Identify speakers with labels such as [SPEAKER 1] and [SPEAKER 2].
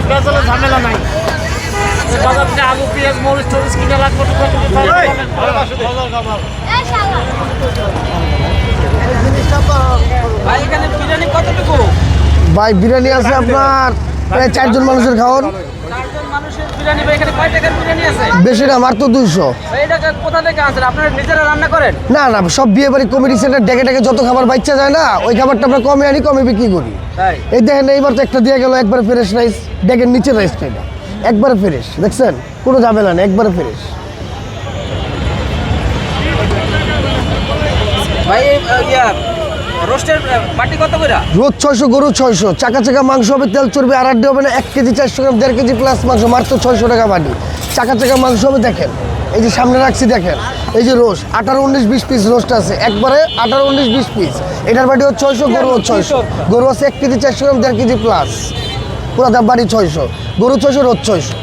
[SPEAKER 1] বেজালে ঝামেলা নাই। বাজার থেকে আলু পেঁয়াজ মরিচ টরিচ কিনে লাগবে
[SPEAKER 2] ভাই এখানে বিরিয়ানি কতটুকু?
[SPEAKER 3] ভাই বিরিয়ানি আছে আপনার প্রায় 4 জন মানুষের খাওয়ার।
[SPEAKER 2] 4 জন মানুষের বিরিয়ানি। ভাই এখানে কয় টাকার বিরিয়ানি আছে?
[SPEAKER 3] বেশি না, মাত্র 200।
[SPEAKER 2] ভাই এটা কোথা থেকে আনছেন? আপনারা নিজেরা রান্না করেন?
[SPEAKER 3] না না, সব বিয়ে বাড়ি কমিটি সেন্টার ডেকে ডেকে যত খাবার বাচ্চা যায় না, ওই খাবারটা আমরা কমে আনি, কমে বিক্রি করি।
[SPEAKER 2] তাই
[SPEAKER 3] এই দেখেন এইবার তো একটা দিয়ে গেল, একবারে ফ্রেশ রাইস। দেখেন নিচের রাইসটা, এটা একবারে ফ্রেশ, দেখছেন কোনো ঝামেলা নেই, একবারে ফ্রেশ।
[SPEAKER 2] ভাই রোস্টের বাটি কত করে?
[SPEAKER 3] রোজ 600, গরু 600, চাকা চাকা মাংস হবে, তেল চর্বি আর হবে না। 1 কেজি 400 গ্রাম, 1.5 কেজি প্লাস মাংস, মাত্র 600 টাকা বাটি। চাকা চাকা মাংস হবে, দেখেন এই যে সামনে রাখছি, দেখেন এই যে রোস্ট 18, 19, 20 পিস রোস্ট আছে, একবারে 18, 19, 20 পিস। এটার বাটি হচ্ছে 600, গরু 600। গরু আছে 1 কেজি 400 গ্রাম, 1.5 কেজি প্লাস, পুরো দাম বাড়ি 600। গরু 600, রোজ 600।